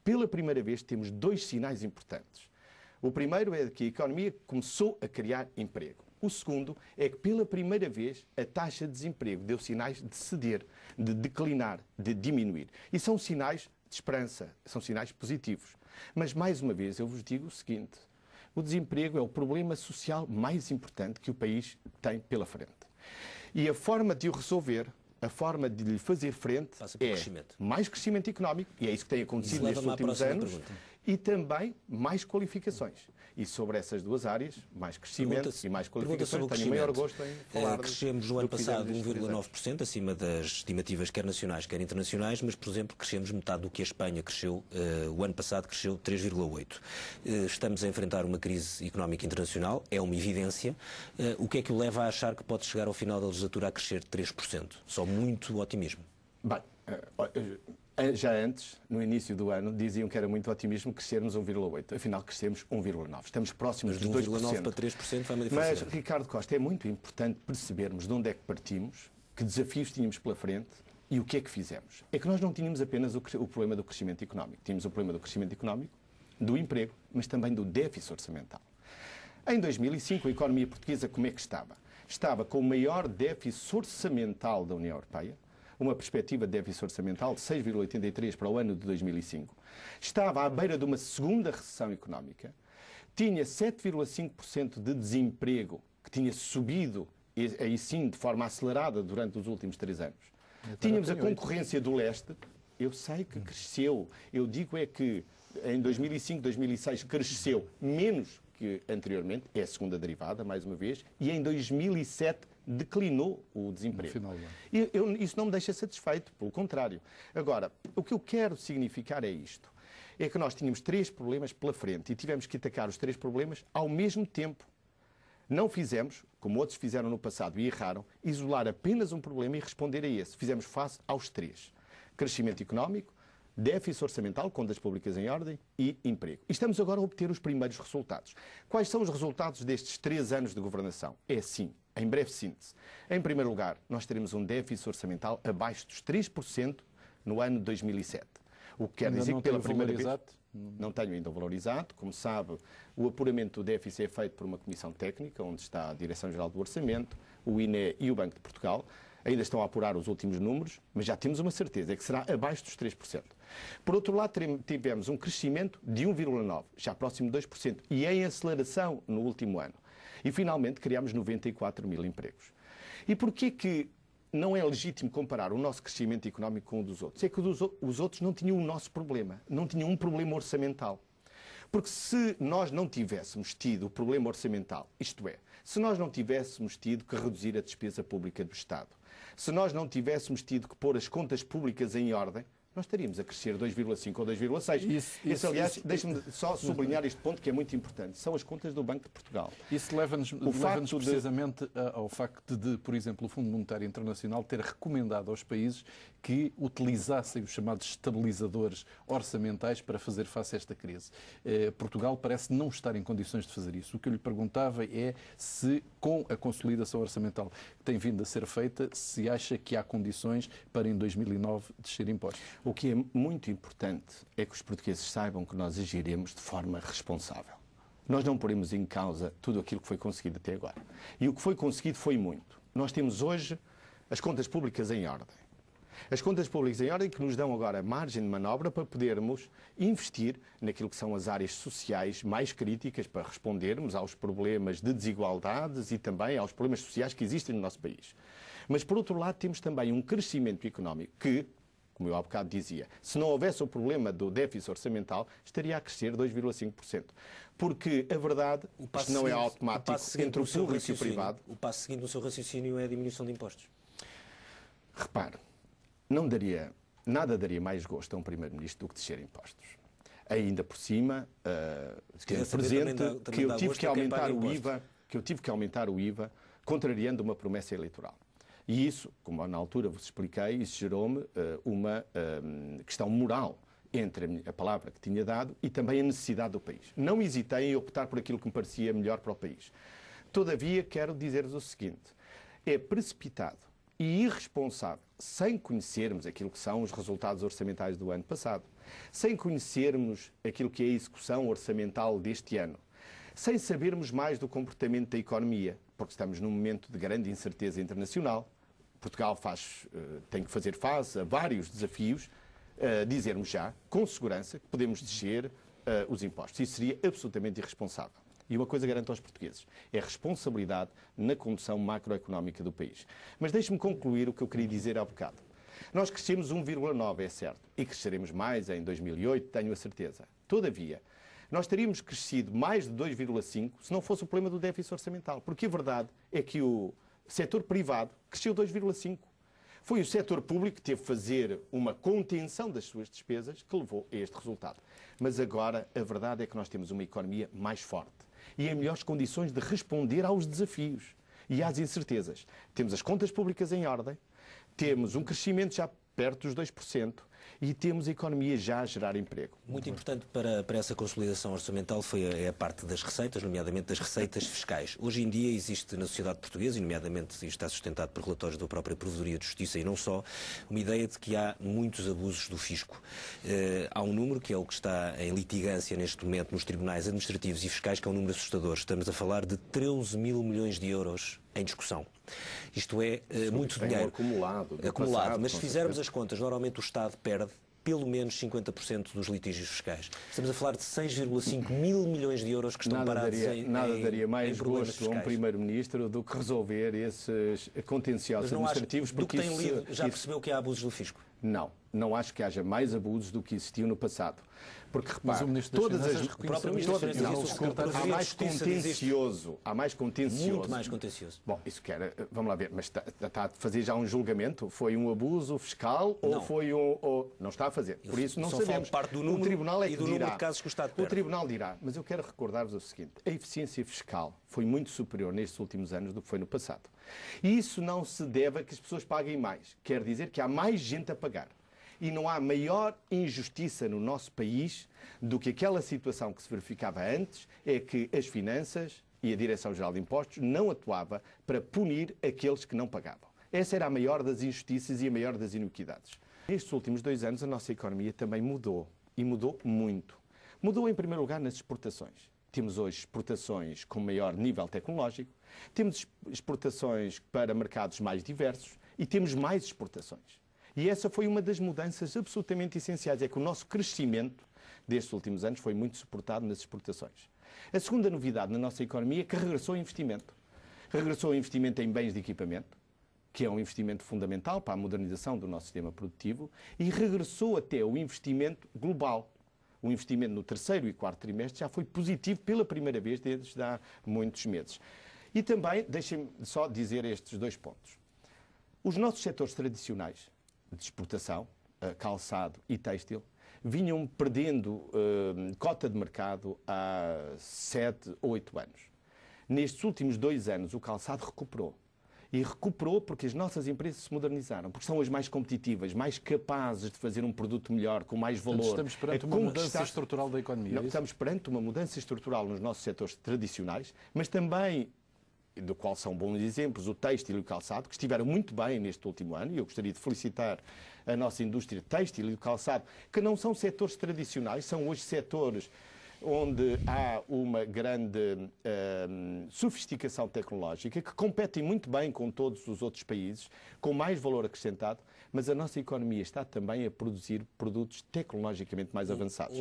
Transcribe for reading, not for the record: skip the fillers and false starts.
pela primeira vez temos dois sinais importantes. O primeiro é que a economia começou a criar emprego. O segundo é que, pela primeira vez, a taxa de desemprego deu sinais de ceder, de declinar, de diminuir. E são sinais de esperança, são sinais positivos. Mas, mais uma vez, eu vos digo o seguinte: o desemprego é o problema social mais importante que o país tem pela frente. E a forma de o resolver, a forma de lhe fazer frente é mais crescimento económico, e é isso que tem acontecido nestes últimos anos, e também mais qualificações. E sobre essas duas áreas, mais crescimento e mais qualificações, tenho o maior gosto em falar. Crescemos no ano passado 1,9%, acima das estimativas quer nacionais, quer internacionais, mas, por exemplo, crescemos metade do que a Espanha cresceu. O ano passado cresceu 3,8%. Estamos a enfrentar uma crise económica internacional, é uma evidência. O que é que o leva a achar que pode chegar ao final da legislatura a crescer 3%? Só muito otimismo. Bem, já antes, no início do ano, diziam que era muito otimismo crescermos 1,8%. Afinal, crescemos 1,9%. Estamos próximos dos 2%. Mas de 1,9% para 3% foi uma diferença. Mas, Ricardo Costa, é muito importante percebermos de onde é que partimos, que desafios tínhamos pela frente e o que é que fizemos. É que nós não tínhamos apenas o problema do crescimento económico. Tínhamos o problema do crescimento económico, do emprego, mas também do déficit orçamental. Em 2005, a economia portuguesa como é que estava? Estava com o maior déficit orçamental da União Europeia, uma perspectiva de déficit orçamental de 6,83% para o ano de 2005. Estava à beira de uma segunda recessão económica, tinha 7,5% de desemprego, que tinha subido, aí sim, de forma acelerada durante os últimos 3 anos. Tínhamos a concorrência do leste, eu sei que cresceu, eu digo é que em 2005, 2006 cresceu menos que anteriormente, é a segunda derivada, mais uma vez, e em 2007 declinou o desemprego. Isso não me deixa satisfeito, pelo contrário. Agora, o que eu quero significar é isto. É que nós tínhamos 3 problemas pela frente e tivemos que atacar os 3 problemas ao mesmo tempo. Não fizemos, como outros fizeram no passado e erraram, isolar apenas um problema e responder a esse. Fizemos face aos 3. Crescimento económico, déficit orçamental, contas públicas em ordem e emprego. E estamos agora a obter os primeiros resultados. Quais são os resultados destes 3 anos de governação? É assim, em breve síntese. Em primeiro lugar, nós teremos um déficit orçamental abaixo dos 3% no ano de 2007. O que quer dizer que pela primeira vez... Não tenho ainda o valor exato. Como sabe, o apuramento do déficit é feito por uma comissão técnica, onde está a Direção-Geral do Orçamento, o INE e o Banco de Portugal. Ainda estão a apurar os últimos números, mas já temos uma certeza, é que será abaixo dos 3%. Por outro lado, tivemos um crescimento de 1,9%, já próximo de 2%, e em aceleração no último ano. E, finalmente, criámos 94 mil empregos. E porquê que não é legítimo comparar o nosso crescimento económico com o dos outros? É que os outros não tinham o nosso problema, não tinham um problema orçamental. Porque se nós não tivéssemos tido o problema orçamental, isto é, se nós não tivéssemos tido que reduzir a despesa pública do Estado, se nós não tivéssemos tido que pôr as contas públicas em ordem, nós estaríamos a crescer 2,5% ou 2,6%. Aliás, deixe-me só sublinhar este ponto que é muito importante. São as contas do Banco de Portugal. Isso leva-nos precisamente ao facto de, por exemplo, o Fundo Monetário Internacional ter recomendado aos países que utilizassem os chamados estabilizadores orçamentais para fazer face a esta crise. Portugal parece não estar em condições de fazer isso. O que eu lhe perguntava é se, com a consolidação orçamental que tem vindo a ser feita, se acha que há condições para, em 2009, descer impostos. O que é muito importante é que os portugueses saibam que nós agiremos de forma responsável. Nós não poremos em causa tudo aquilo que foi conseguido até agora. E o que foi conseguido foi muito. Nós temos hoje as contas públicas em ordem. As contas públicas em ordem que nos dão agora margem de manobra para podermos investir naquilo que são as áreas sociais mais críticas para respondermos aos problemas de desigualdades e também aos problemas sociais que existem no nosso país. Mas, por outro lado, temos também um crescimento económico que, como eu há bocado dizia, se não houvesse o problema do déficit orçamental, estaria a crescer 2,5%. Porque a verdade, isto não é automático entre o público e o privado. O passo seguinte no seu raciocínio é a diminuição de impostos. Repare, nada daria mais gosto a um Primeiro-Ministro do que descer impostos. Ainda por cima, presente que eu tive que aumentar o IVA, contrariando uma promessa eleitoral. E isso, como na altura vos expliquei, isso gerou-me uma questão moral entre a palavra que tinha dado e também a necessidade do país. Não hesitei em optar por aquilo que me parecia melhor para o país. Todavia, quero dizer-vos o seguinte: é precipitado e irresponsável, sem conhecermos aquilo que são os resultados orçamentais do ano passado, sem conhecermos aquilo que é a execução orçamental deste ano, sem sabermos mais do comportamento da economia, porque estamos num momento de grande incerteza internacional, Portugal tem que fazer face a vários desafios, dizermos já, com segurança, que podemos descer os impostos. Isso seria absolutamente irresponsável. E uma coisa garanto aos portugueses, é responsabilidade na condução macroeconómica do país. Mas deixe-me concluir o que eu queria dizer há bocado. Nós crescemos 1,9, é certo, e cresceremos mais em 2008, tenho a certeza. Todavia, nós teríamos crescido mais de 2,5 se não fosse o problema do déficit orçamental. Porque a verdade é que o setor privado cresceu 2,5. Foi o setor público que teve de fazer uma contenção das suas despesas que levou a este resultado. Mas agora a verdade é que nós temos uma economia mais forte e em melhores condições de responder aos desafios e às incertezas. Temos as contas públicas em ordem, temos um crescimento já perto dos 2% e temos a economia já a gerar emprego. Muito importante para essa consolidação orçamental foi a parte das receitas, nomeadamente das receitas fiscais. Hoje em dia existe na sociedade portuguesa, e nomeadamente isto está sustentado por relatórios da própria Provedoria de Justiça e não só, uma ideia de que há muitos abusos do fisco. Há um número, que é o que está em litigância neste momento nos tribunais administrativos e fiscais, que é um número assustador. Estamos a falar de 13 mil milhões de euros em discussão. Isto é muito dinheiro. Acumulado. Mas se fizermos as contas, normalmente o Estado perde pelo menos 50% dos litígios fiscais. Estamos a falar de 6,5 mil milhões de euros que estão parados Nada daria mais gosto fiscais. a um Primeiro-Ministro do que resolver esses contenciosos administrativos. Do que tem lido, já percebeu que há abusos do fisco? Não acho que haja mais abusos do que existiu no passado. Porque, repare, há mais contencioso. Muito mais contencioso. Bom, isso quer, vamos lá ver, mas está a fazer já um julgamento? Foi um abuso fiscal ou foi um... não está a fazer. Por isso não sabemos. Parte do número o Tribunal é que e do dirá. Número de casos que o Estado perde. O Tribunal dirá, mas eu quero recordar-vos o seguinte, a eficiência fiscal foi muito superior nestes últimos anos do que foi no passado. E isso não se deve a que as pessoas paguem mais. Quer dizer que há mais gente a pagar. E não há maior injustiça no nosso país do que aquela situação que se verificava antes, é que as finanças e a Direção-Geral de Impostos não atuava para punir aqueles que não pagavam. Essa era a maior das injustiças e a maior das iniquidades. Nestes últimos 2 anos a nossa economia também mudou, e mudou muito. Mudou em primeiro lugar nas exportações. Temos hoje exportações com maior nível tecnológico, temos exportações para mercados mais diversos e temos mais exportações. E essa foi uma das mudanças absolutamente essenciais, é que o nosso crescimento destes últimos anos foi muito suportado nas exportações. A segunda novidade na nossa economia é que regressou o investimento. Regressou o investimento em bens de equipamento, que é um investimento fundamental para a modernização do nosso sistema produtivo, e regressou até o investimento global. O investimento no 3º e 4º trimestre já foi positivo pela primeira vez desde há muitos meses. E também, deixem-me só dizer estes 2 pontos. Os nossos setores tradicionais de exportação, calçado e têxtil, vinham perdendo cota de mercado há 7 ou 8 anos. Nestes últimos 2 anos, o calçado recuperou. E recuperou porque as nossas empresas se modernizaram, porque são as mais competitivas, mais capazes de fazer um produto melhor, com mais valor. Portanto, estamos perante uma mudança estrutural da economia. Não, estamos perante uma mudança estrutural nos nossos setores tradicionais, mas também, do qual são bons exemplos, o têxtil e o calçado, que estiveram muito bem neste último ano, e eu gostaria de felicitar a nossa indústria têxtil e do calçado, que não são setores tradicionais, são hoje setores onde há uma grande sofisticação tecnológica, que competem muito bem com todos os outros países, com mais valor acrescentado, mas a nossa economia está também a produzir produtos tecnologicamente mais avançados.